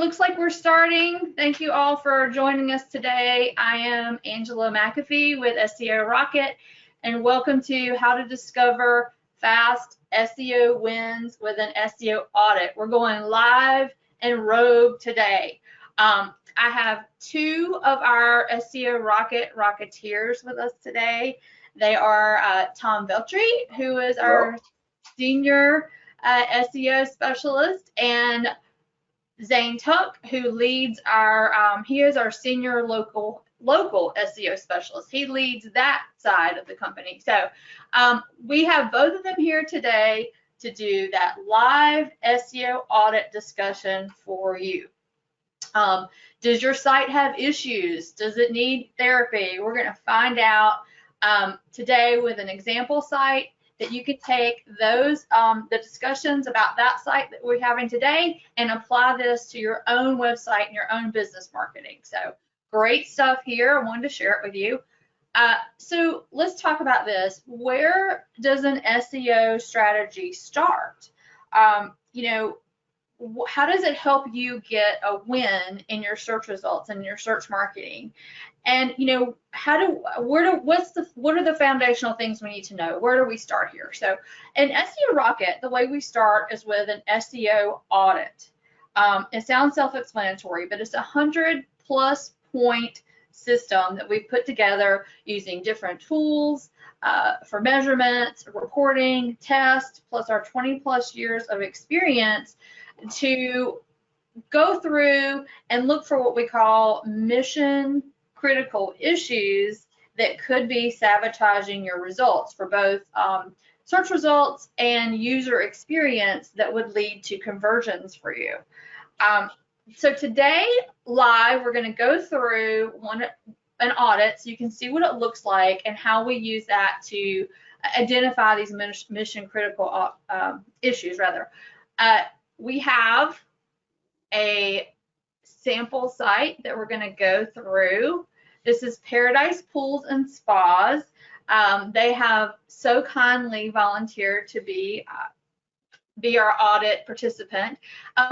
looks like we're starting. Thank you all for joining us today. I am Angela McAfee with SEO Rocket, and welcome to How to Discover Fast SEO Wins with an SEO Audit. We're going live and rogue today. I have two of our SEO Rocket Rocketeers with us today. They are Tom Veltri, who is our senior SEO specialist, and Zane Tuck, who leads our, he is our senior local SEO specialist. He leads that side of the company. So we have both of them here today to do that live SEO audit discussion for you. Does your site have issues? Does it need therapy? We're going to find out today with an example site that you could take those the discussions about that site that we're having today and apply this to your own website and your own business marketing. So great stuff here. I wanted to share it with you. So let's talk about this. Where does an SEO strategy start? You know, how does it help you get a win in your search results and your search marketing? And you know, what are the foundational things we need to know? Where do we start here? So in SEO Rocket, the way we start is with an SEO audit. It sounds self-explanatory, but it's a 100+ point system that we've put together using different tools for measurements, reporting, tests, plus our 20+ years of experience to go through and look for what we call mission critical issues that could be sabotaging your results for both search results and user experience that would lead to conversions for you. So today live, we're going to go through an audit so you can see what it looks like and how we use that to identify these mission critical issues rather. We have a sample site that we're going to go through. This is Paradise Pools and Spas. They have so kindly volunteered to be our audit participant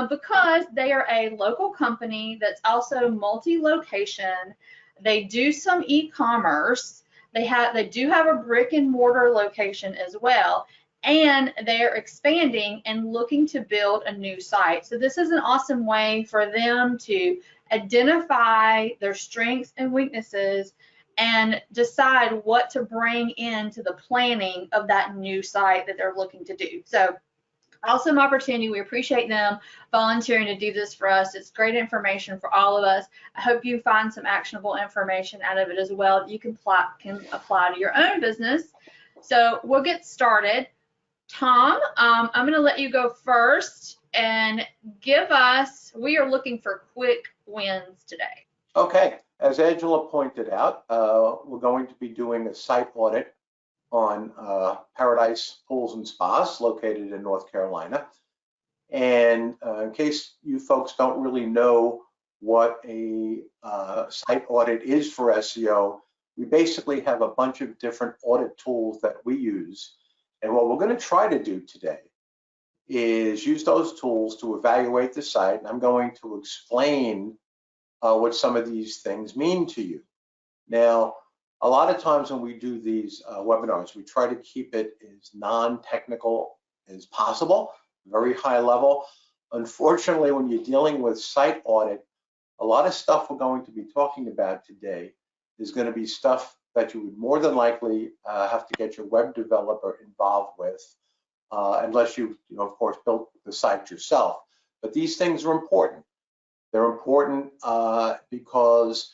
because they are a local company that's also multi-location. They do some e-commerce. They do have a brick and mortar location as well. And they're expanding and looking to build a new site. So this is an awesome way for them to identify their strengths and weaknesses and decide what to bring into the planning of that new site that they're looking to do. So awesome opportunity. We appreciate them volunteering to do this for us. It's great information for all of us. I hope you find some actionable information out of it as well that you can apply to your own business. So we'll get started. Tom, I'm going to let you go first and give us, we are looking for quick wins today. Okay, as Angela pointed out, we're going to be doing a site audit on Paradise Pools and Spas located in North Carolina. And in case you folks don't really know what a site audit is for SEO, we basically have a bunch of different audit tools that we use. And what we're going to try to do today is use those tools to evaluate the site. And I'm going to explain what some of these things mean to you. Now, a lot of times when we do these webinars, we try to keep it as non-technical as possible, very high level. Unfortunately, when you're dealing with site audit, a lot of stuff we're going to be talking about today is going to be stuff that you would more than likely have to get your web developer involved with, unless you of course, built the site yourself. But these things are important. They're important because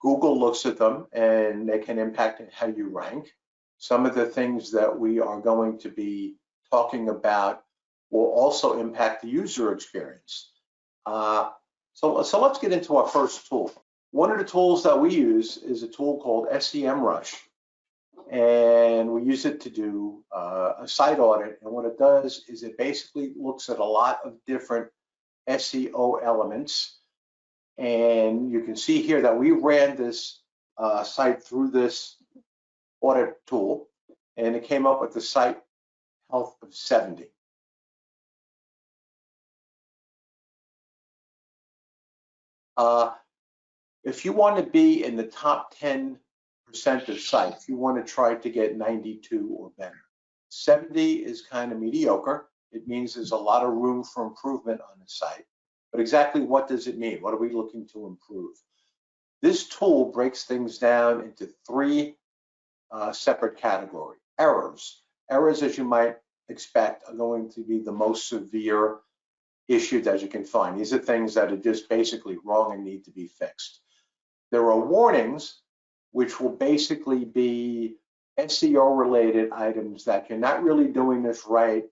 Google looks at them and they can impact how you rank. Some of the things that we are going to be talking about will also impact the user experience. So let's get into our first tool. One of the tools that we use is a tool called SEMrush, and we use it to do a site audit. And what it does is it basically looks at a lot of different SEO elements. And you can see here that we ran this site through this audit tool, and it came up with a site health of 70. If you want to be in the top 10% of sites, you want to try to get 92 or better. 70 is kind of mediocre. It means there's a lot of room for improvement on the site. But exactly what does it mean? What are we looking to improve? This tool breaks things down into three separate categories. Errors. Errors, as you might expect, are going to be the most severe issues as you can find. These are things that are just basically wrong and need to be fixed. There are warnings, which will basically be SEO related items that you're not really doing this right,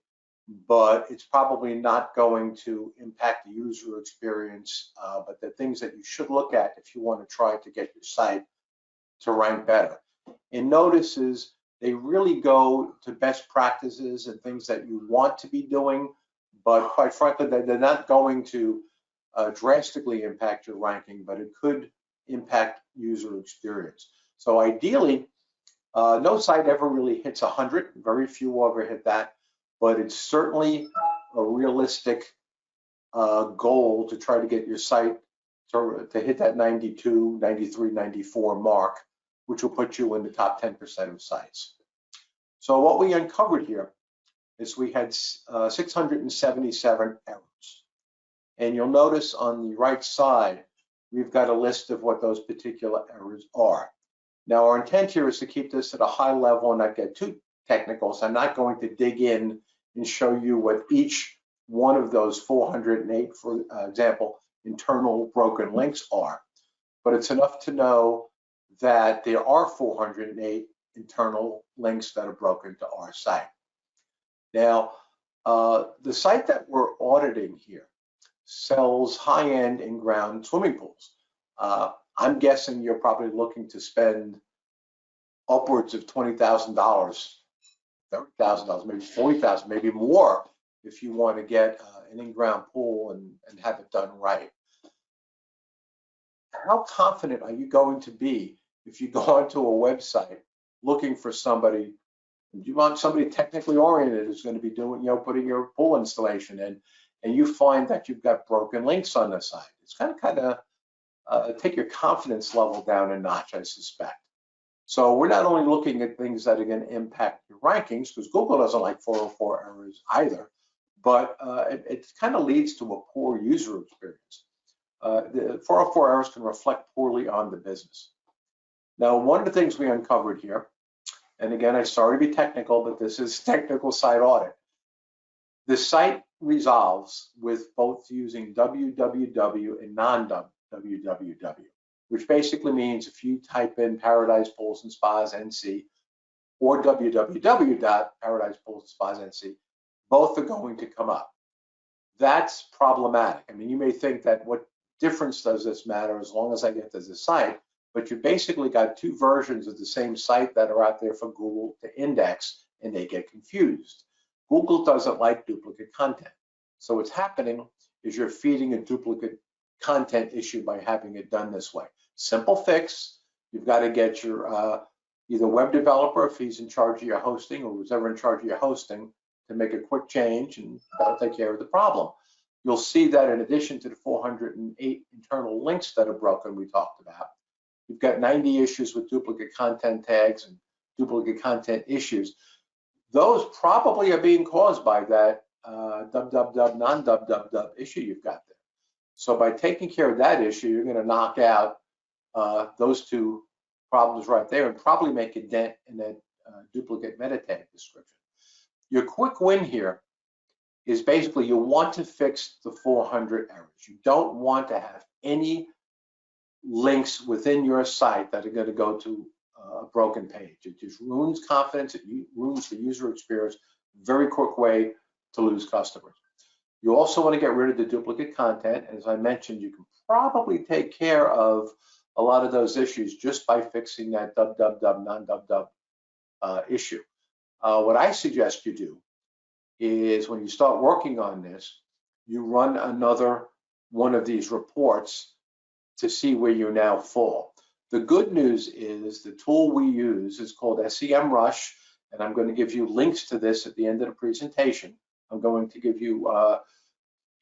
but it's probably not going to impact the user experience, but the things that you should look at if you want to try to get your site to rank better. And notices, they really go to best practices and things that you want to be doing, but quite frankly, they're not going to drastically impact your ranking, but it could impact user experience. So ideally, no site ever really hits 100. Very few ever hit that, but it's certainly a realistic goal to try to get your site to hit that 92, 93, 94 mark, which will put you in the top 10% of sites. So what we uncovered here is we had 677 errors. And you'll notice on the right side, we've got a list of what those particular errors are. Now, our intent here is to keep this at a high level and not get too technical, so I'm not going to dig in and show you what each one of those 408, for example, internal broken links are. But it's enough to know that there are 408 internal links that are broken to our site. Now, the site that we're auditing here sells high-end in-ground swimming pools. I'm guessing you're probably looking to spend upwards of $20,000, $30,000, maybe $40,000, maybe more if you want to get an in-ground pool and have it done right. How confident are you going to be if you go onto a website looking for somebody? You want somebody technically oriented who's going to be doing, putting your pool installation in, and you find that you've got broken links on the site. It's kind of take your confidence level down a notch, I suspect. So we're not only looking at things that are going to impact your rankings, because Google doesn't like 404 errors either, but it kind of leads to a poor user experience. The 404 errors can reflect poorly on the business. Now, one of the things we uncovered here, and again, I'm sorry to be technical, but this is technical site audit. The site resolves with both using www and non-www, which basically means if you type in Paradise Pools and Spas NC or www.paradisepoolsandspas.nc, both are going to come up. That's problematic. I mean, you may think that what difference does this matter as long as I get to the site, but you basically got two versions of the same site that are out there for Google to index, and they get confused. Google doesn't like duplicate content. So what's happening is you're feeding a duplicate content issue by having it done this way. Simple fix. You've got to get your either web developer, if he's in charge of your hosting, or who's ever in charge of your hosting, to make a quick change, and that'll take care of the problem. You'll see that in addition to the 408 internal links that are broken we talked about, you've got 90 issues with duplicate content tags and duplicate content issues. Those probably are being caused by that www, non-www issue you've got there. So by taking care of that issue, you're going to knock out those two problems right there and probably make a dent in that duplicate meta tag description. Your quick win here is basically you want to fix the 400 errors. You don't want to have any links within your site that are going to go to a broken page. It just ruins confidence. It ruins the user experience. Very quick way to lose customers. You also want to get rid of the duplicate content. As I mentioned, you can probably take care of a lot of those issues just by fixing that www, non-www issue. What I suggest you do is when you start working on this, you run another one of these reports to see where you now fall. The good news is the tool we use is called SEMrush, and I'm going to give you links to this at the end of the presentation. I'm going to give you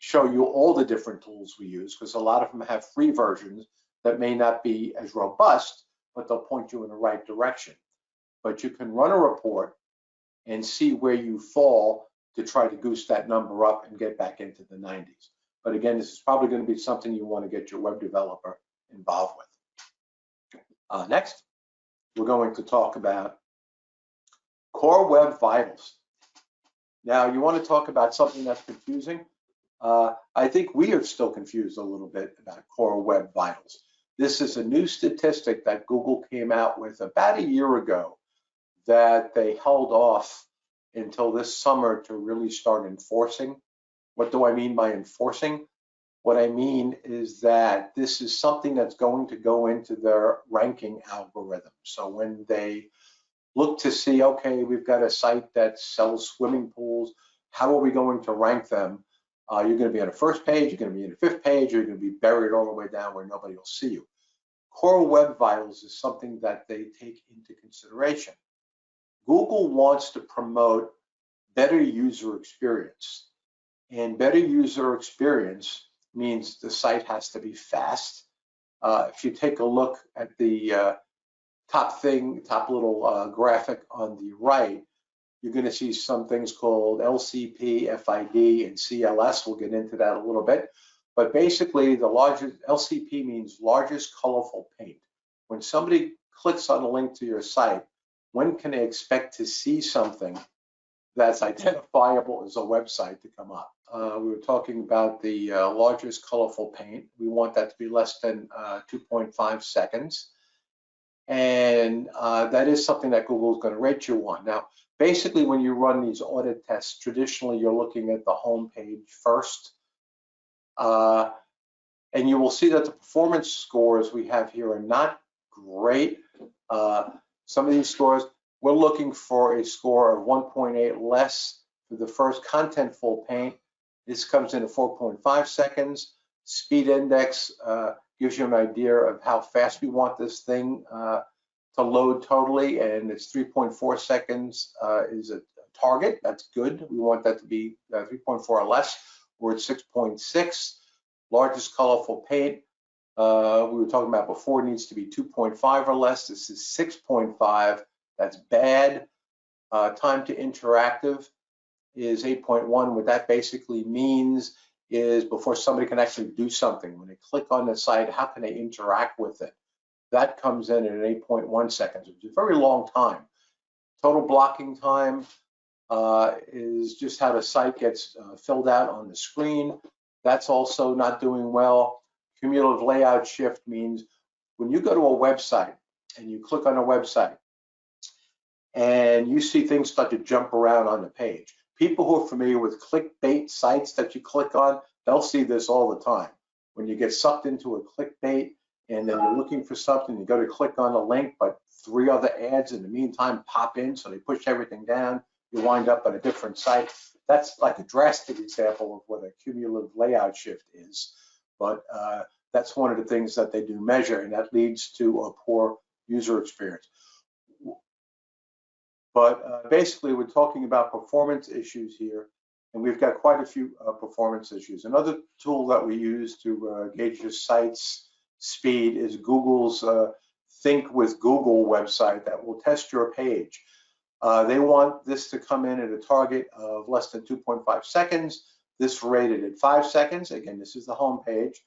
show you all the different tools we use, because a lot of them have free versions that may not be as robust, but they'll point you in the right direction. But you can run a report and see where you fall to try to goose that number up and get back into the 90s. But again, this is probably going to be something you want to get your web developer involved with. Next, we're going to talk about Core Web Vitals. Now, you want to talk about something that's confusing. I think we are still confused a little bit about Core Web Vitals. This is a new statistic that Google came out with about a year ago that they held off until this summer to really start enforcing. What do I mean by enforcing? What I mean is that this is something that's going to go into their ranking algorithm. So when they look to see, okay, we've got a site that sells swimming pools, how are we going to rank them? You're going to be on the first page, you're going to be in the 5th page, you're going to be buried all the way down where nobody will see you. Core Web Vitals is something that they take into consideration. Google wants to promote better user experience. And better user experience means the site has to be fast. If you take a look at the top little graphic on the right, you're going to see some things called LCP, FID, and CLS. We'll get into that a little bit. But basically, the largest LCP means largest colorful paint. When somebody clicks on a link to your site, when can they expect to see something that's identifiable as a website to come up? We were talking about the largest colorful paint. We want that to be less than 2.5 seconds. And that is something that Google is going to rate you on. Now, basically, when you run these audit tests, traditionally you're looking at the home page first. And you will see that the performance scores we have here are not great. Some of these scores, we're looking for a score of 1.8 less for the first contentful paint. This comes in at 4.5 seconds. Speed index gives you an idea of how fast we want this thing to load totally, and it's 3.4 seconds is a target. That's good. We want that to be 3.4 or less. We're at 6.6. Largest colorful paint, we were talking about before, needs to be 2.5 or less. This is 6.5. That's bad. Time to interactive is 8.1. What that basically means is before somebody can actually do something, when they click on the site, how can they interact with it? That comes in at 8.1 seconds, which is a very long time. Total blocking time is just how the site gets filled out on the screen. That's also not doing well. Cumulative layout shift means when you go to a website and you click on a website and you see things start to jump around on the page. People who are familiar with clickbait sites that you click on, they'll see this all the time. When you get sucked into a clickbait and then you're looking for something, you go to click on a link, but 3 other ads in the meantime pop in, so they push everything down. You wind up on a different site. That's like a drastic example of what a cumulative layout shift is, but that's one of the things that they do measure, and that leads to a poor user experience. But basically, we're talking about performance issues here, and we've got quite a few performance issues. Another tool that we use to gauge your site's speed is Google's Think with Google website that will test your page. They want this to come in at a target of less than 2.5 seconds. This rated at 5 seconds. Again, this is the home page.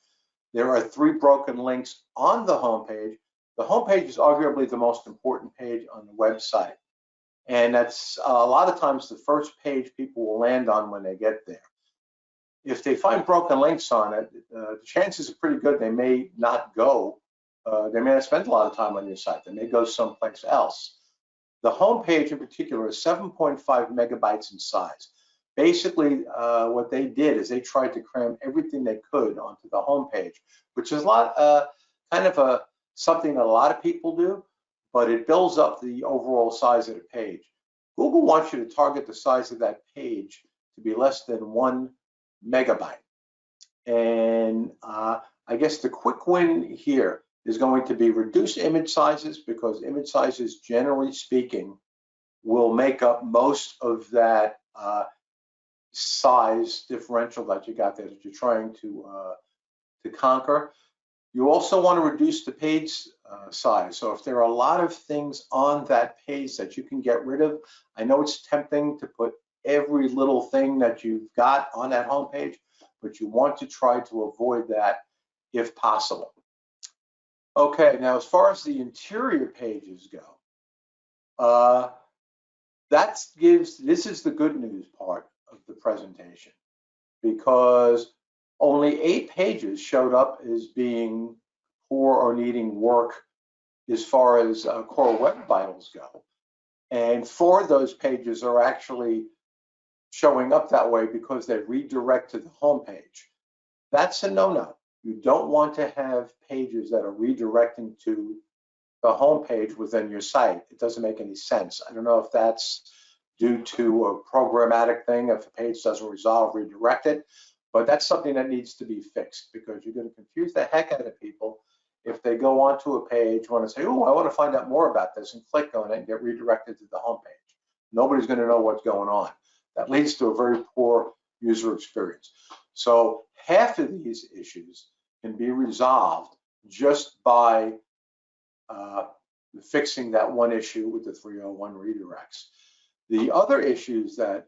There are 3 broken links on the home page. The home page is arguably the most important page on the website. And that's a lot of times the first page people will land on when they get there. If they find broken links on it, the chances are pretty good they may not go. They may not spend a lot of time on your site. They may go someplace else. The home page in particular is 7.5 megabytes in size. Basically, what they did is they tried to cram everything they could onto the home page, which is a lot, something that a lot of people do, but it builds up the overall size of the page. Google wants you to target the size of that page to be less than 1 megabyte. And I guess the quick win here is going to be reduce image sizes, because image sizes, generally speaking, will make up most of that size differential that you got there that you're trying to conquer. You also want to reduce the page size. So if there are a lot of things on that page that you can get rid of, I know it's tempting to put every little thing that you've got on that home page, but you want to try to avoid that if possible. Okay, now as far as the interior pages go, this is the good news part of the presentation, because only 8 pages showed up as being poor or needing work as far as core web vitals go. And 4 of those pages are actually showing up that way because they redirect to the home page. That's a no-no. You don't want to have pages that are redirecting to the home page within your site. It doesn't make any sense. I don't know if that's due to a programmatic thing, if a page doesn't resolve, redirect it, but that's something that needs to be fixed, because you're going to confuse the heck out of people if they go onto a page, want to say, oh, I want to find out more about this, and click on it and get redirected to the home page. Nobody's going to know what's going on. That leads to a very poor user experience. So half of these issues can be resolved just by fixing that one issue with the 301 redirects. The other issues that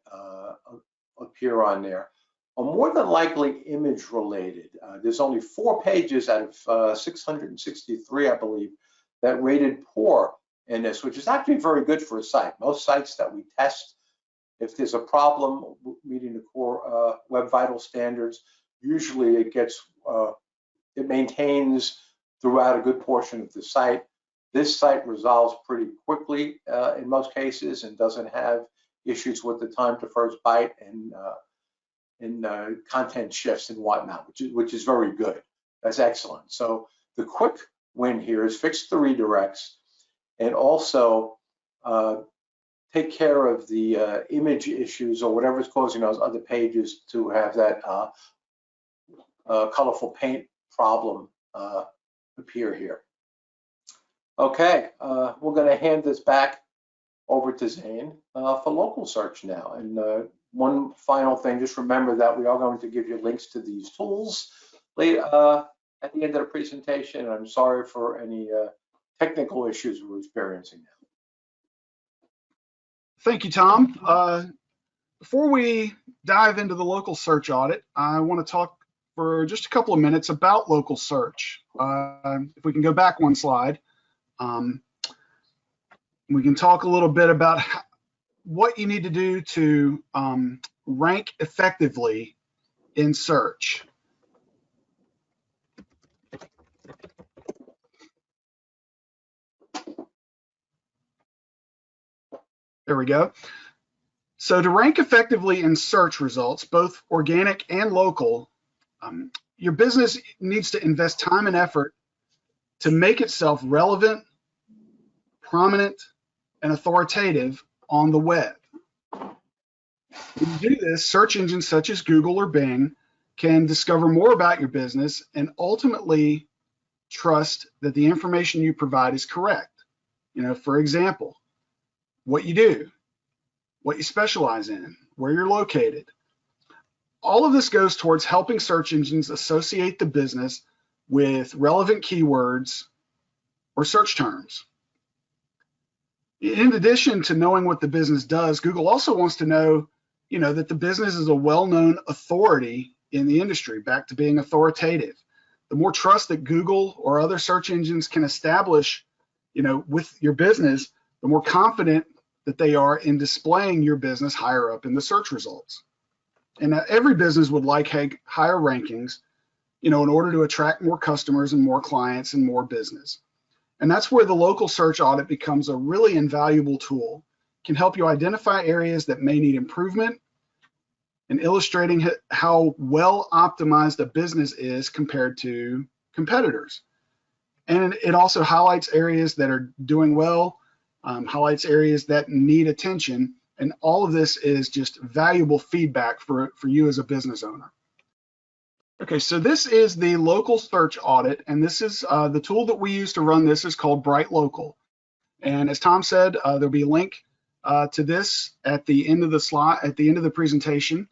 appear on there are more than likely image related. There's only 4 pages out of 663, I believe, that rated poor in this, which is actually very good for a site. Most sites that we test, if there's a problem meeting the core Web Vital standards, usually it maintains throughout a good portion of the site. This site resolves pretty quickly in most cases and doesn't have issues with the time to first byte and content shifts and whatnot, which is very good. That's excellent. So the quick win here is fix the redirects and also take care of the image issues or whatever's causing those other pages to have that colorful paint problem appear here. Okay, we're going to hand this back over to Zane for local search now. And one final thing, just remember that we are going to give you links to these tools later, at the end of the presentation. And I'm sorry for any technical issues we're experiencing now. Thank you, Tom. Before we dive into the local search audit, I want to talk for just a couple of minutes about local search. If we can go back one slide, we can talk a little bit about what you need to do to rank effectively in search. There we go. So to rank effectively in search results, both organic and local, your business needs to invest time and effort to make itself relevant, prominent, and authoritative on the web. When you do this, search engines such as Google or Bing can discover more about your business and ultimately trust that the information you provide is correct. For example, what you do, what you specialize in, where you're located. All of this goes towards helping search engines associate the business with relevant keywords or search terms. In addition to knowing what the business does, Google also wants to know, that the business is a well-known authority in the industry, back to being authoritative. The more trust that Google or other search engines can establish, with your business, the more confident that they are in displaying your business higher up in the search results. And every business would like higher rankings, in order to attract more customers and more clients and more business. And that's where the local search audit becomes a really invaluable tool. It can help you identify areas that may need improvement and illustrating how well optimized a business is compared to competitors. And it also highlights areas that are doing well, highlights areas that need attention, and all of this is just valuable feedback for you as a business owner. Okay, so this is the local search audit, and this is the tool that we use to run this is called Bright Local. And as Tom said, there'll be a link to this at the end of the slide, at the end of the presentation.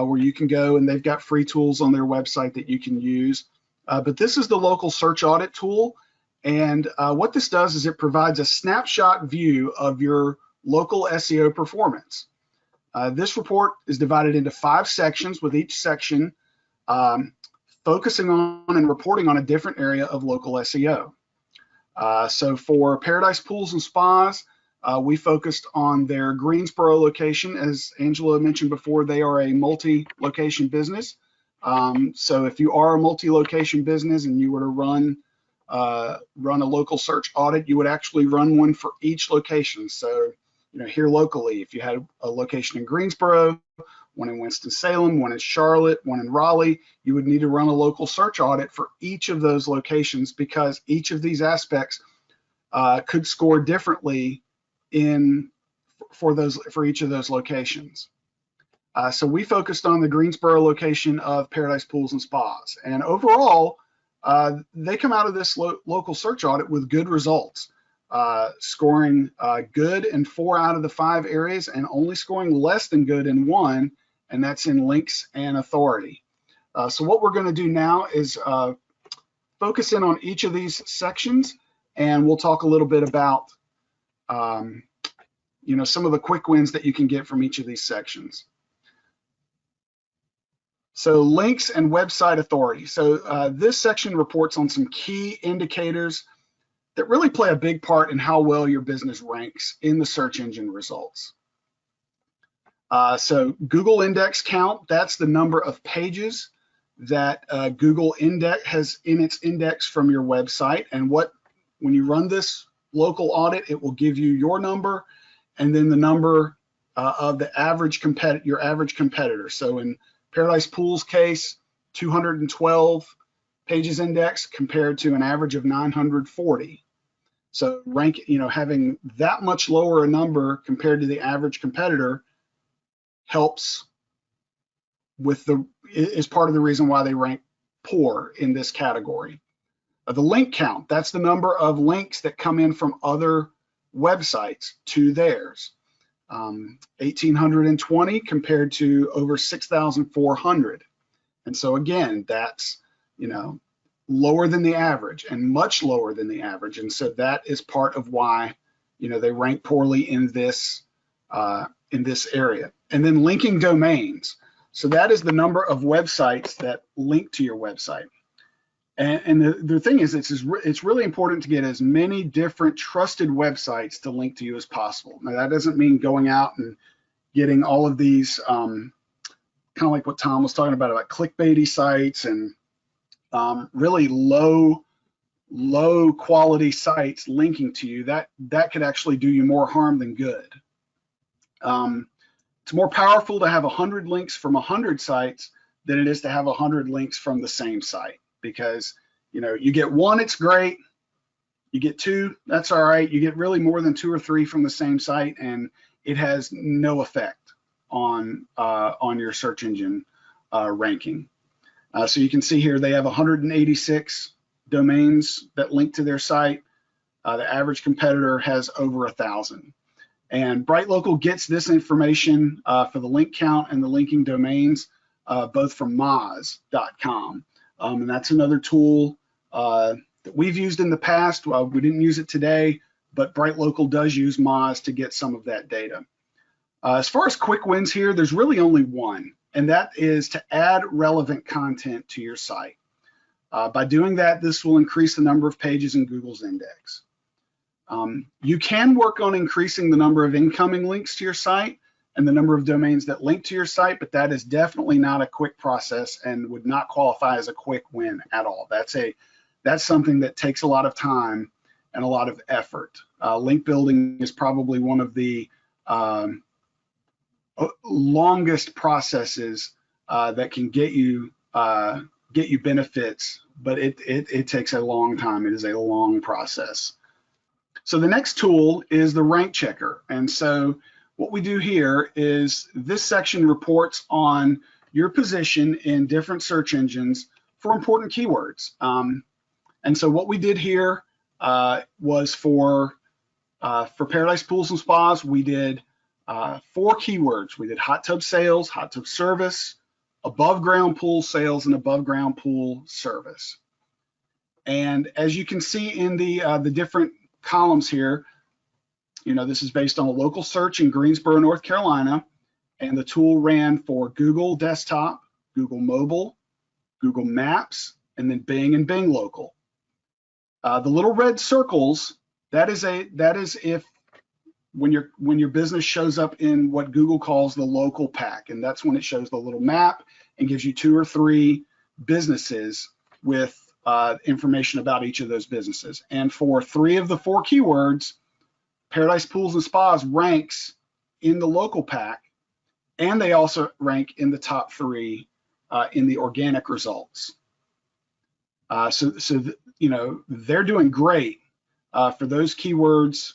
where you can go, and they've got free tools on their website that you can use. But this is the local search audit tool. And what this does is it provides a snapshot view of your local SEO performance. This report is divided into 5 sections, with each section focusing on and reporting on a different area of local SEO. So for Paradise Pools and Spas, we focused on their Greensboro location. As Angela mentioned before, they are a multi-location business. So if you are a multi-location business and you were to run a local search audit, you would actually run one for each location. So, here locally, if you had a location in Greensboro, one in Winston-Salem, one in Charlotte, one in Raleigh, you would need to run a local search audit for each of those locations, because each of these aspects could score differently for each of those locations. So we focused on the Greensboro location of Paradise Pools and Spas, and overall, they come out of this local search audit with good results, scoring good in 4 out of the 5 areas, and only scoring less than good in 1, and that's in links and authority. So what we're going to do now is focus in on each of these sections, and we'll talk a little bit about some of the quick wins that you can get from each of these sections. So links and website authority. So this section reports on some key indicators that really play a big part in how well your business ranks in the search engine results. So Google index count, that's the number of pages that Google has in its index from your website. And when you run this local audit, it will give you your number and then the number of your average competitor. So in Paradise Pools case, 212 pages index compared to an average of 940. So having that much lower a number compared to the average competitor helps is part of the reason why they rank poor in this category. The link count, that's the number of links that come in from other websites to theirs. 1,820 compared to over 6,400. And so again, that's, lower than the average and much lower than the average. And so that is part of why, they rank poorly in this area. And then linking domains. So that is the number of websites that link to your website. And the thing is, it's really important to get as many different trusted websites to link to you as possible. Now, that doesn't mean going out and getting all of these, kind of like what Tom was talking about clickbaity sites and really low quality sites linking to you. That could actually do you more harm than good. It's more powerful to have 100 links from 100 sites than it is to have 100 links from the same site. Because you get 1, it's great. You get 2, that's all right. You get really more than 2 or 3 from the same site, and it has no effect on your search engine ranking. So you can see here they have 186 domains that link to their site. The average competitor has over 1,000. And BrightLocal gets this information for the link count and the linking domains both from Moz.com. And that's another tool that we've used in the past. We didn't use it today, but BrightLocal does use Moz to get some of that data. As far as quick wins here, there's really only one, and that is to add relevant content to your site. By doing that, this will increase the number of pages in Google's index. You can work on increasing the number of incoming links to your site and the number of domains that link to your site, but that is definitely not a quick process and would not qualify as a quick win at all. That's something that takes a lot of time and a lot of effort. Link building is probably one of the longest processes that can get you benefits, but it takes a long time. It is a long process. So the next tool is the rank checker, and so what we do here is this section reports on your position in different search engines for important keywords. And so what we did here was for Paradise Pools and Spas, we did 4 keywords. We did hot tub sales, hot tub service, above ground pool sales, and above ground pool service. And as you can see in the different columns here, this is based on a local search in Greensboro, North Carolina, and the tool ran for Google Desktop, Google Mobile, Google Maps, and then Bing and Bing Local. The little red circles, that is if when your business shows up in what Google calls the local pack, and that's when it shows the little map and gives you 2 or 3 businesses with information about each of those businesses. And for 3 of the 4 keywords, Paradise Pools and Spas ranks in the local pack, and they also rank in the top 3 in the organic results. So they're doing great for those keywords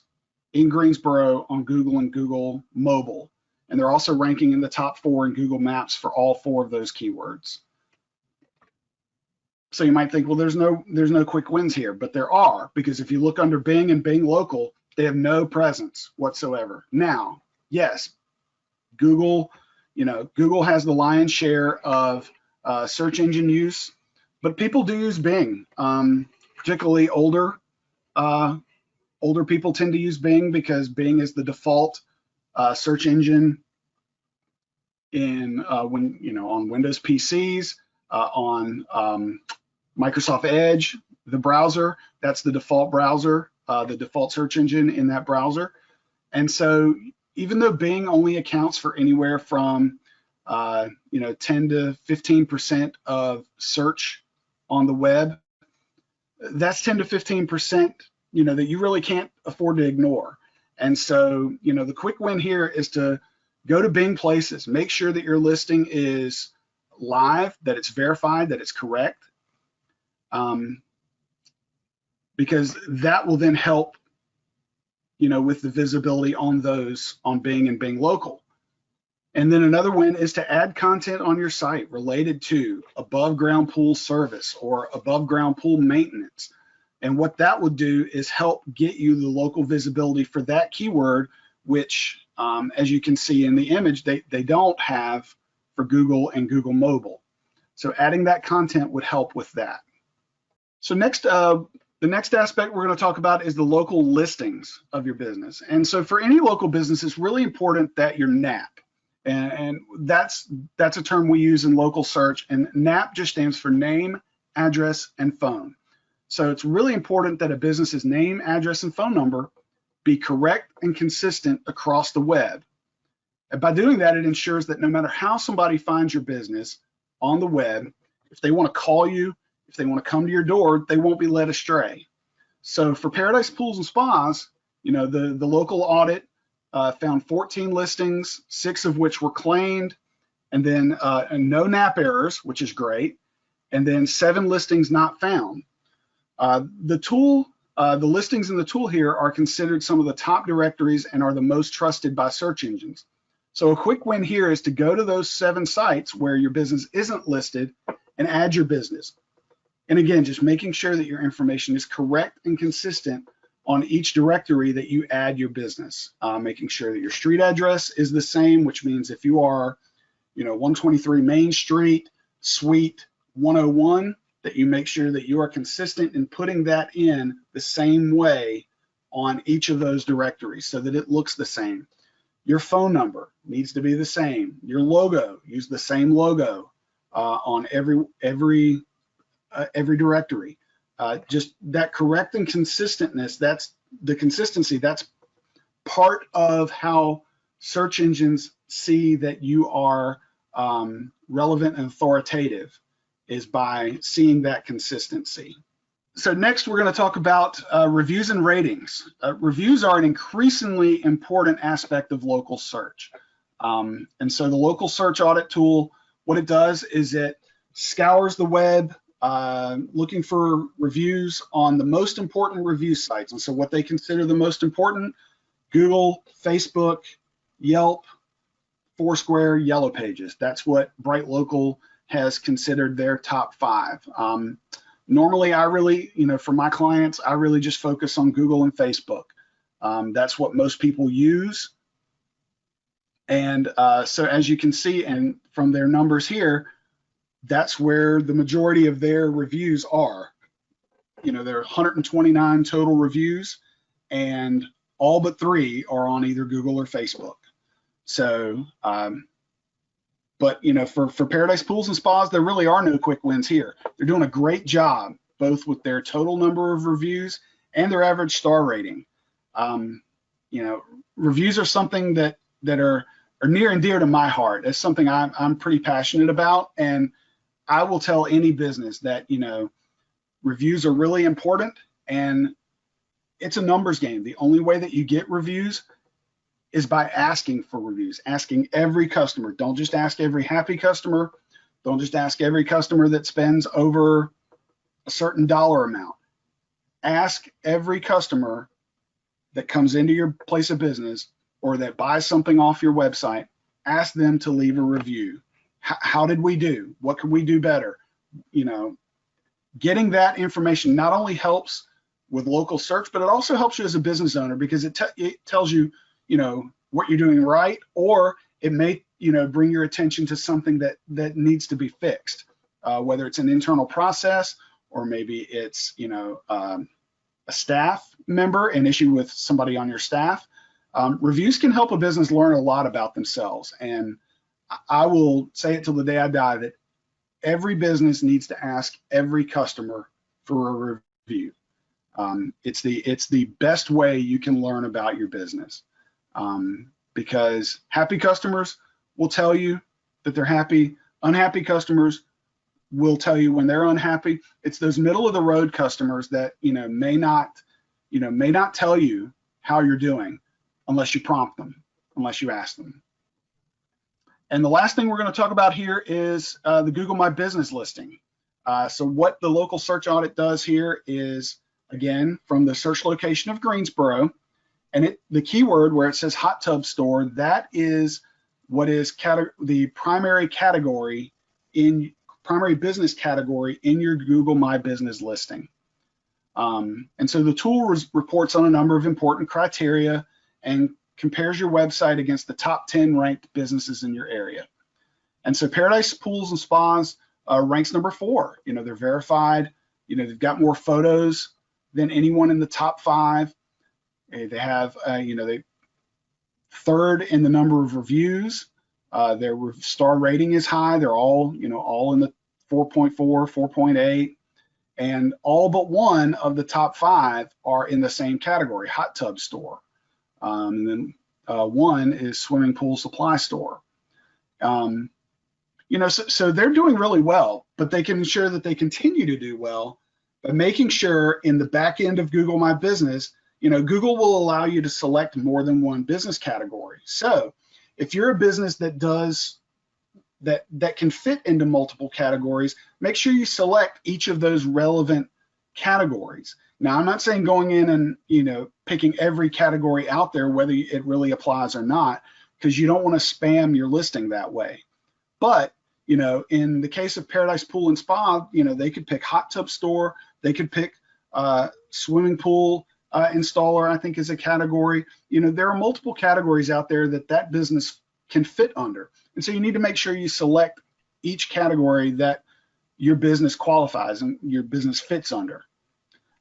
in Greensboro on Google and Google Mobile, and they're also ranking in the top 4 in Google Maps for all 4 of those keywords. So you might think, well, there's no quick wins here, but there are, because if you look under Bing and Bing Local, they have no presence whatsoever. Now, yes, Google has the lion's share of search engine use, but people do use Bing, particularly older people tend to use Bing because Bing is the default search engine on Windows PCs, on Microsoft Edge, the browser. That's the default browser, the default search engine in that browser. And so even though Bing only accounts for anywhere from 10 to 15% of search on the web, that's 10 to 15% that you really can't afford to ignore. And so the quick win here is to go to Bing Places, make sure that your listing is live, that it's verified, that it's correct, because that will then help with the visibility on Bing and Bing Local. And then another win is to add content on your site related to above ground pool service or above ground pool maintenance. And what that would do is help get you the local visibility for that keyword, which, as you can see in the image, they don't have for Google and Google Mobile. So adding that content would help with that. So next, the next aspect we're going to talk about is the local listings of your business. And so for any local business, it's really important that your NAP, and that's a term we use in local search, and NAP just stands for name, address, and phone. So it's really important that a business's name, address, and phone number be correct and consistent across the web. And by doing that, it ensures that no matter how somebody finds your business on the web, if they want to call you, if they want to come to your door, they won't be led astray. So for Paradise Pools and Spas, the local audit found 14 listings, 6 of which were claimed, and then no NAP errors, which is great, and then 7 listings not found. The listings in the tool here are considered some of the top directories and are the most trusted by search engines. So a quick win here is to go to those 7 sites where your business isn't listed and add your business. And again, just making sure that your information is correct and consistent on each directory that you add your business. Making sure that your street address is the same, which means if you are, 123 Main Street, Suite 101, that you make sure that you are consistent in putting that in the same way on each of those directories so that it looks the same. Your phone number needs to be the same. Your logo, use the same logo on every directory. Just that correct and consistentness, that's the consistency, that's part of how search engines see that you are relevant and authoritative, is by seeing that consistency. So next we're going to talk about reviews and ratings. Reviews are an increasingly important aspect of local search. And so the local search audit tool, what it does is it scours the web looking for reviews on the most important review sites. And so what they consider the most important: Google, Facebook, Yelp, Foursquare, Yellow Pages. That's what Bright Local has considered their top 5. Normally, I really, for my clients, I really just focus on Google and Facebook. That's what most people use. And so as you can see, and from their numbers here, that's where the majority of their reviews are. There are 129 total reviews, and all but 3 are on either Google or Facebook. So, but for Paradise Pools and Spas, there really are no quick wins here. They're doing a great job, both with their total number of reviews and their average star rating. Reviews are something that are near and dear to my heart. It's something I'm pretty passionate about, and I will tell any business that reviews are really important, and it's a numbers game. The only way that you get reviews is by asking for reviews, asking every customer. Don't just ask every happy customer. Don't just ask every customer that spends over a certain dollar amount. Ask every customer that comes into your place of business or that buys something off your website. Ask them to leave a review. How did we do? What could we do better? Getting that information not only helps with local search, but it also helps you as a business owner, because it tells you, what you're doing right, or it may, bring your attention to something that needs to be fixed, whether it's an internal process, or maybe it's, a staff member, an issue with somebody on your staff. Reviews can help a business learn a lot about themselves. And I will say it till the day I die that every business needs to ask every customer for a review. It's the best way you can learn about your business, because happy customers will tell you that they're happy. Unhappy customers will tell you when they're unhappy. It's those middle of the road customers that may not tell you how you're doing unless you prompt them, unless you ask them. And the last thing we're going to talk about here is the Google My Business listing. So what the local search audit does here is, again, from the search location of Greensboro, and the keyword where it says hot tub store, that is what is the primary business category in your Google My Business listing. And so the tool reports on a number of important criteria and compares your website against the top 10 ranked businesses in your area. And so Paradise Pools and Spas ranks number 4. They're verified. They've got more photos than anyone in the top 5. They have, they third in the number of reviews. Their star rating is high. They're all, all in the 4.4, 4.8, and all but one of the top 5 are in the same category, hot tub store. And then one is swimming pool supply store. So they're doing really well, but they can ensure that they continue to do well by making sure in the back end of Google My Business, Google will allow you to select more than one business category. So if you're a business that does that can fit into multiple categories, make sure you select each of those relevant categories. Now, I'm not saying going in and picking every category out there, whether it really applies or not, because you don't want to spam your listing that way. But in the case of Paradise Pool and Spa, they could pick hot tub store, they could pick swimming pool installer, I think is a category. There are multiple categories out there that business can fit under. And so you need to make sure you select each category that your business qualifies and your business fits under.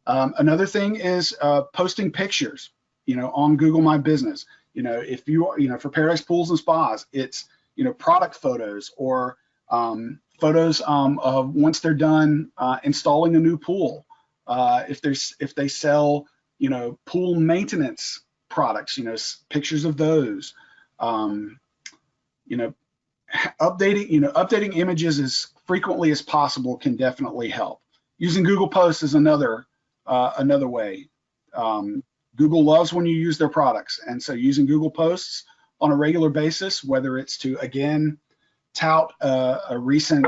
Another thing is posting pictures, on Google My Business. If you, for Paradise Pools and Spas, it's, product photos or photos of once they're done installing a new pool. If they sell, pool maintenance products, pictures of those. Updating images as frequently as possible can definitely help. Using Google Posts is another way. Google loves when you use their products, and so using Google Posts on a regular basis, whether it's to again tout a recent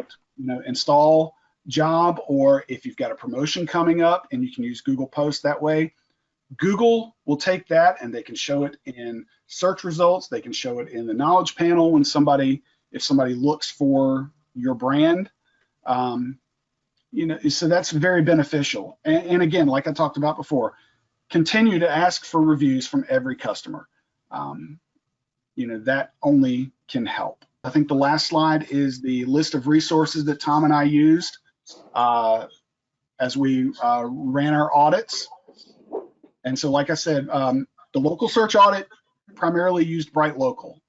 install job, or if you've got a promotion coming up and you can use Google Posts that way, Google will take that and they can show it in search results. They can show it in the knowledge panel when if somebody looks for your brand. So that's very beneficial. And again, like I talked about before, continue to ask for reviews from every customer. that only can help. I think the last slide is the list of resources that Tom and I used as we ran our audits. And so, like I said, the local search audit primarily used Bright Local.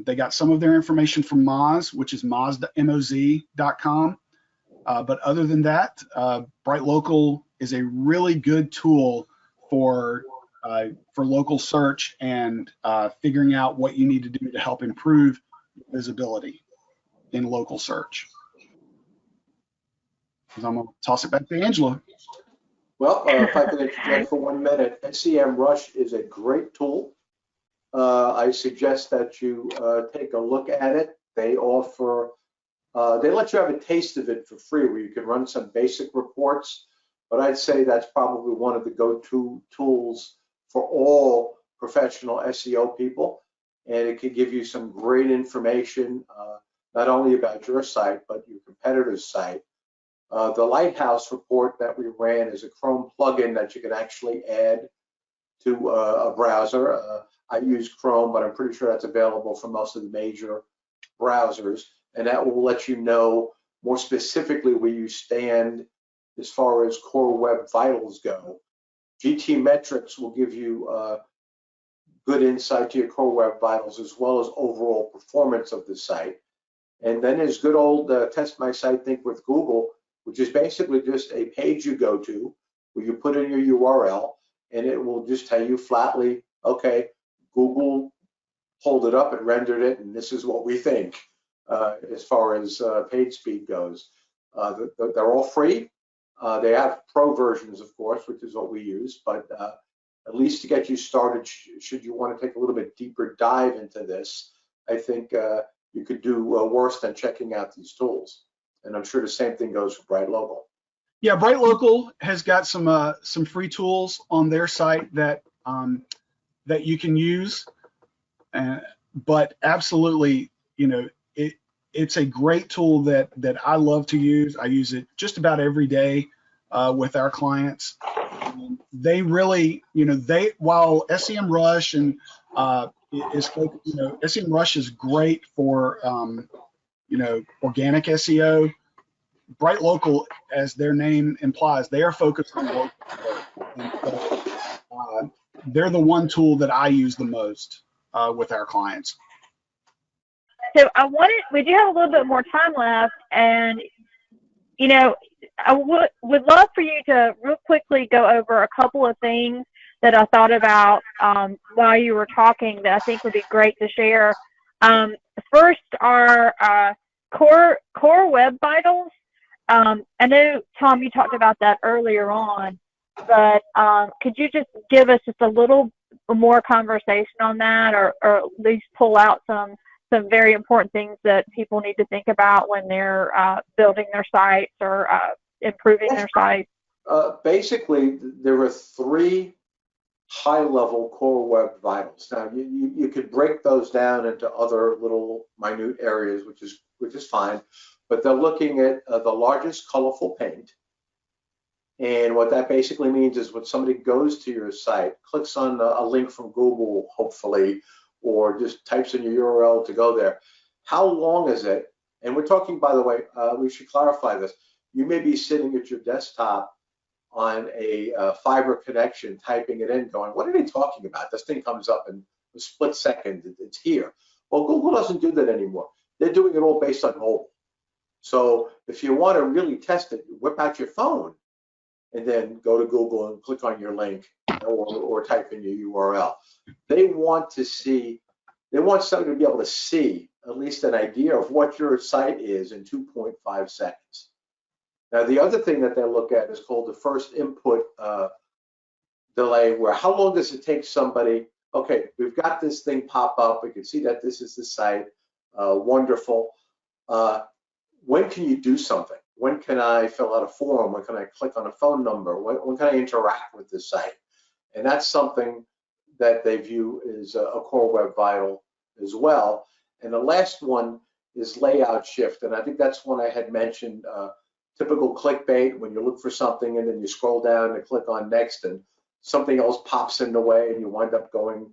They got some of their information from Moz, which is moz.com. But other than that, Bright Local is a really good tool for local search and figuring out what you need to do to help improve visibility in local search. So I'm going to toss it back to Angela. Well, if I could interject for 1 minute, SEMrush is a great tool. I suggest that you take a look at it. They offer, they let you have a taste of it for free where you can run some basic reports, but I'd say that's probably one of the go-to tools for all professional SEO people. And it can give you some great information, not only about your site, but your competitor's site. The Lighthouse report that we ran is a Chrome plugin that you can actually add to a browser. I use Chrome, but I'm pretty sure that's available for most of the major browsers. And that will let you know more specifically where you stand as far as core web vitals go. GT metrics will give you good insight to your core web vitals as well as overall performance of the site. And then there's good old Test My Site Think with Google, which is basically just a page you go to where you put in your URL and it will just tell you flatly, okay, Google pulled it up and rendered it, and this is what we think as far as page speed goes. They're all free. They have pro versions, of course, which is what we use, but at least to get you started, should you want to take a little bit deeper dive into this, I think you could do worse than checking out these tools. And I'm sure the same thing goes for Bright Local. Yeah, Bright Local has got some free tools on their site that that you can use, but absolutely, it's a great tool that I love to use. I use it just about every day with our clients. They really, while SEMrush and SEMrush is great for organic SEO. Bright Local, as their name implies, they are focused on local. And so, they're the one tool that I use the most with our clients. So we do have a little bit more time left, and I would love for you to real quickly go over a couple of things that I thought about while you were talking that I think would be great to share. First are core web vitals. I know, Tom, you talked about that earlier on, but could you just give us just a little more conversation on that, or at least pull out some very important things that people need to think about when they're building their sites or improving their sites? Basically, there are 3 high-level core web vitals. Now, you could break those down into other little minute areas, which is fine, but they're looking at the largest colorful paint. And what that basically means is when somebody goes to your site, clicks on a link from Google, hopefully, or just types in your URL to go there, how long is it? And we're talking, by the way, we should clarify this. You may be sitting at your desktop on a fiber connection, typing it in, going, what are they talking about? This thing comes up in a split second, it's here. Well, Google doesn't do that anymore. They're doing it all based on mobile. So if you want to really test it, whip out your phone and then go to Google and click on your link or type in your URL. They want somebody to be able to see at least an idea of what your site is in 2.5 seconds. Now, the other thing that they look at is called the first input delay, where how long does it take somebody, okay, we've got this thing pop up, we can see that this is the site, wonderful. When can you do something? When can I fill out a form? When can I click on a phone number? When can I interact with this site? And that's something that they view as a core web vital as well. And the last one is layout shift. And I think that's one I had mentioned, typical clickbait, when you look for something and then you scroll down and click on next and something else pops in the way and you wind up going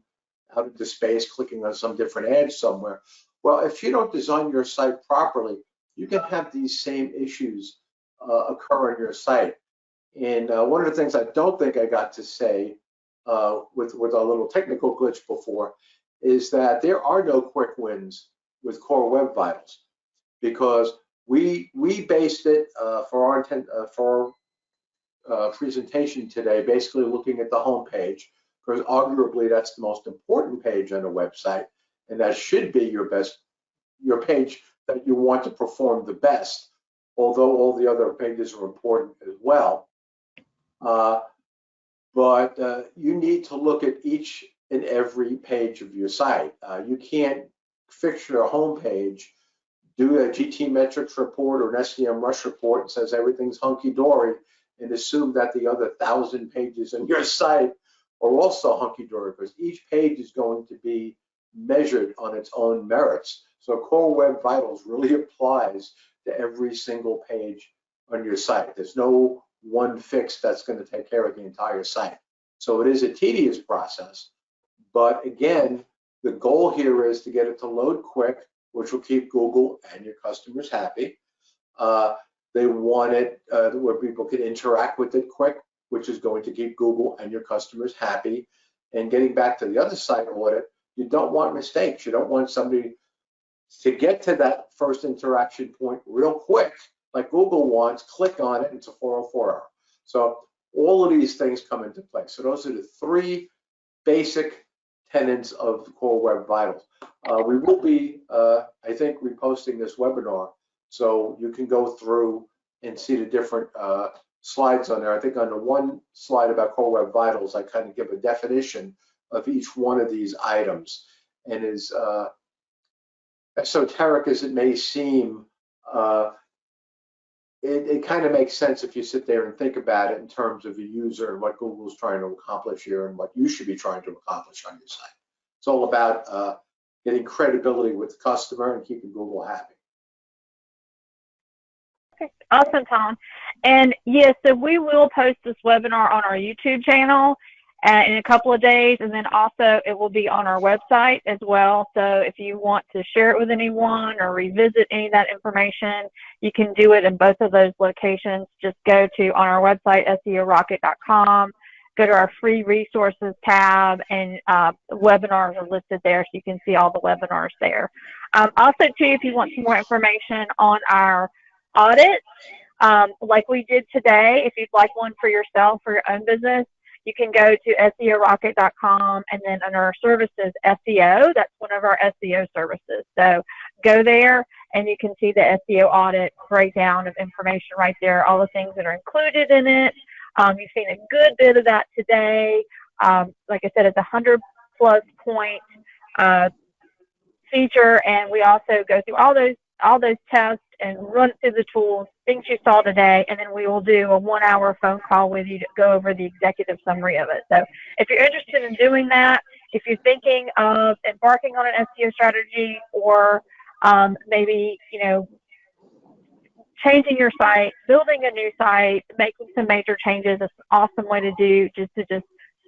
out into space, clicking on some different ad somewhere. Well, if you don't design your site properly, you can have these same issues occur on your site. And one of the things I don't think I got to say with a little technical glitch before is that there are no quick wins with Core Web Vitals, because we based it for our intent for presentation today, basically looking at the home page, because arguably that's the most important page on a website, and that should be your page that you want to perform the best, although all the other pages are important as well. But you need to look at each and every page of your site. You can't fix your home page, do a GT metrics report or an SEM rush report and says everything's hunky-dory, and assume that the other 1,000 pages on your site are also hunky-dory, because each page is going to be measured on its own merits. So Core Web Vitals really applies to every single page on your site. There's no one fix that's going to take care of the entire site. So it is a tedious process, but again, the goal here is to get it to load quick, which will keep Google and your customers happy. They want it where people can interact with it quick, which is going to keep Google and your customers happy. And getting back to the other site audit, you don't want mistakes. You don't want somebody to get to that first interaction point real quick, like Google wants, click on it, and it's a 404 error. So all of these things come into play. So those are the three basic tenets of Core Web Vitals. We will be, I think, reposting this webinar, so you can go through and see the different slides on there. I think on the one slide about Core Web Vitals, I kind of give a definition of each one of these items. And as esoteric as it may seem, it kind of makes sense if you sit there and think about it in terms of a user and what Google's trying to accomplish here and what you should be trying to accomplish on your site. It's all about getting credibility with the customer and keeping Google happy. Okay, awesome, Tom. And yes, so we will post this webinar on our YouTube channel in a couple of days, and then also it will be on our website as well. So if you want to share it with anyone or revisit any of that information, you can do it in both of those locations. Just go to on our website, SEOrocket.com, go to our free resources tab, and webinars are listed there, so you can see all the webinars there. Also, too, if you want some more information on our audits, like we did today, if you'd like one for yourself or your own business, you can go to SEOrocket.com, and then under our services, SEO, that's one of our SEO services. So go there and you can see the SEO audit breakdown of information right there, all the things that are included in it. You've seen a good bit of that today. Like I said, it's a 100+ point feature, and we also go through all those tests and run through the tools, things you saw today, and then we will do a 1-hour phone call with you to go over the executive summary of it. So if you're interested in doing that, if you're thinking of embarking on an SEO strategy, or maybe, changing your site, building a new site, making some major changes, it's an awesome way to do, just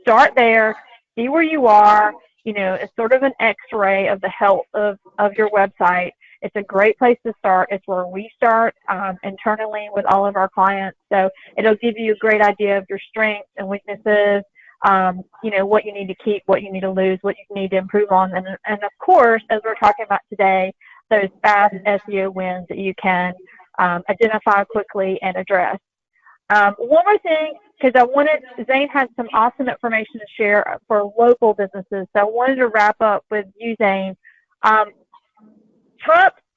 start there, see where you are. It's sort of an x-ray of the health of your website. It's a great place to start. It's where we start internally with all of our clients. So it'll give you a great idea of your strengths and weaknesses, what you need to keep, what you need to lose, what you need to improve on. And of course, as we're talking about today, those fast SEO wins that you can identify quickly and address. One more thing, because Zane had some awesome information to share for local businesses. So I wanted to wrap up with you, Zane.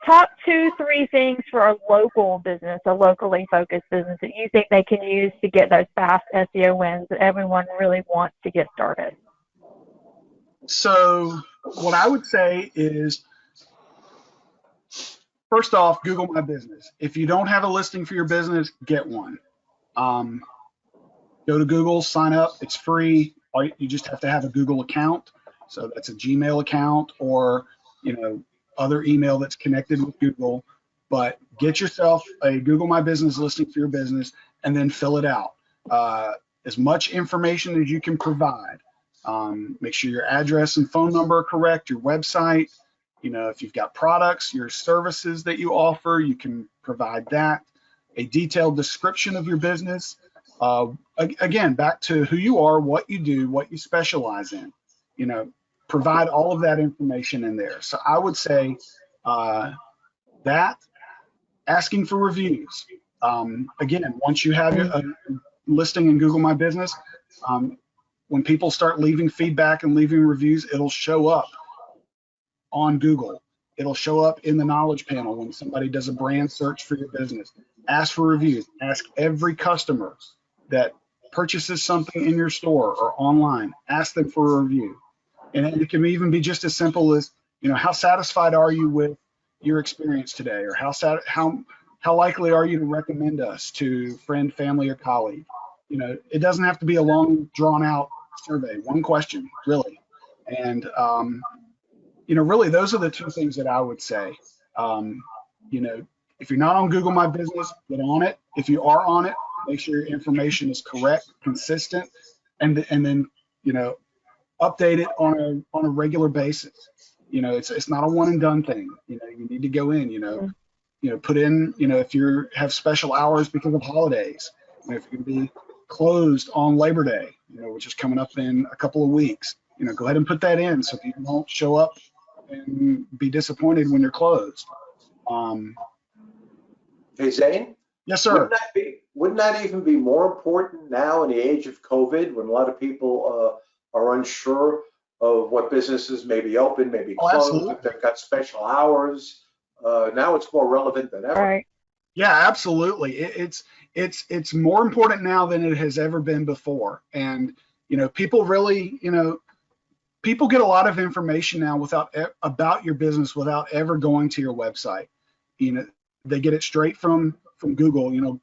Top 2-3 things for a local business, a locally focused business that you think they can use to get those fast SEO wins that everyone really wants to get started. So what I would say is, first off, Google My Business. If you don't have a listing for your business, get one. Go to Google, sign up. It's free. You just have to have a Google account. So that's a Gmail account or, other email that's connected with Google. But get yourself a Google My Business listing for your business and then fill it out. As much information as you can provide. Make sure your address and phone number are correct, your website. If you've got products, your services that you offer, you can provide that. A detailed description of your business. Again, back to who you are, what you do, what you specialize in. Provide all of that information in there. So I would say that, asking for reviews. Again, once you have a listing in Google My Business, when people start leaving feedback and leaving reviews, it'll show up on Google. It'll show up in the knowledge panel when somebody does a brand search for your business. Ask for reviews. Ask every customer that purchases something in your store or online, ask them for a review. And it can even be just as simple as, how satisfied are you with your experience today, or how likely are you to recommend us to friend, family, or colleague? It doesn't have to be a long, drawn-out survey. One question, really. And really, those are the two things that I would say. If you're not on Google My Business, get on it. If you are on it, make sure your information is correct, consistent, and then update it on a regular basis. It's not a one and done thing. You need to go in. Put in. If you have special hours because of holidays, if you're going to be closed on Labor Day, which is coming up in a couple of weeks, go ahead and put that in so people don't show up and be disappointed when you're closed. Hey, Zane? Yes, sir. Wouldn't that even be more important now in the age of COVID, when a lot of people are unsure of what businesses may be open, may be closed, if they've got special hours? Now it's more relevant than ever. Right. Yeah, absolutely. It's more important now than it has ever been before. And people really, people get a lot of information now about your business without ever going to your website. They get it straight from Google.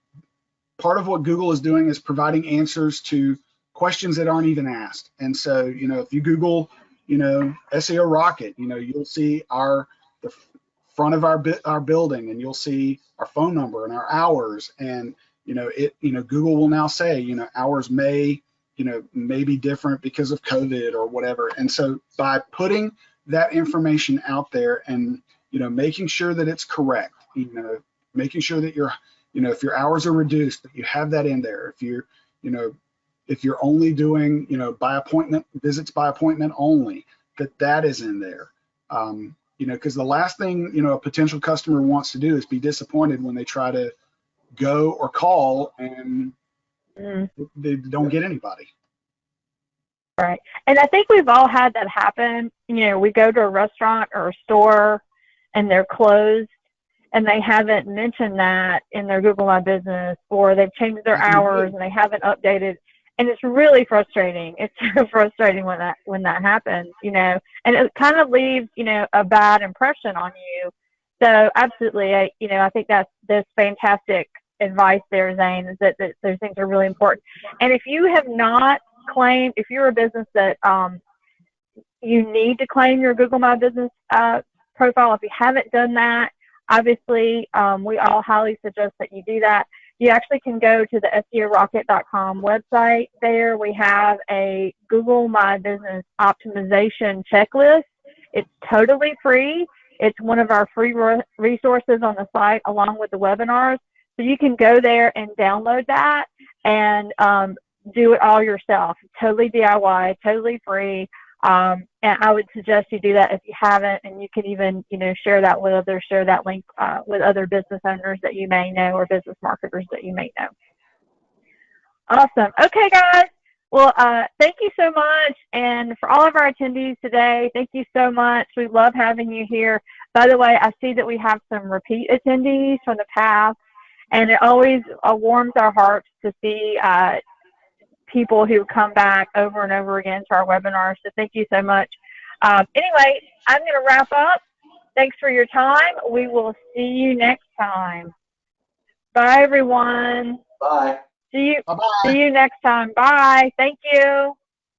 Part of what Google is doing is providing answers to questions that aren't even asked. And so, if you Google, SEO Rocket, you'll see the front of our building, and you'll see our phone number and our hours. And, Google will now say, hours may be different because of COVID or whatever. And so by putting that information out there and, making sure that it's correct, making sure that if your hours are reduced, that you have that in there. If you're only doing, visits by appointment only, that is in there. Because the last thing, a potential customer wants to do is be disappointed when they try to go or call and they don't get anybody. Right. And I think we've all had that happen. We go to a restaurant or a store and they're closed and they haven't mentioned that in their Google My Business, or they've changed their hours and they haven't updated. And it's really frustrating. It's so frustrating when that happens, and it kind of leaves, a bad impression on you. So absolutely, I think that's fantastic advice there, Zane, is that those things are really important. And if you have not claimed, if you're a business that you need to claim your Google My Business profile, if you haven't done that, obviously we all highly suggest that you do that. You actually can go to the SEOrocket.com website. There we have a Google My Business optimization checklist. It's totally free. It's one of our free resources on the site along with the webinars. So you can go there and download that and do it all yourself. Totally DIY, totally free. And I would suggest you do that if you haven't, and you can even, share that with others, share that link with other business owners that you may know or business marketers that you may know. Awesome. Okay, guys. Well, thank you so much. And for all of our attendees today, thank you so much. We love having you here. By the way, I see that we have some repeat attendees from the past, and it always warms our hearts to see people who come back over and over again to our webinars. So thank you so much. Anyway, I'm going to wrap up. Thanks for your time. We will see you next time. Bye, everyone. Bye. See you next time. Bye. Thank you.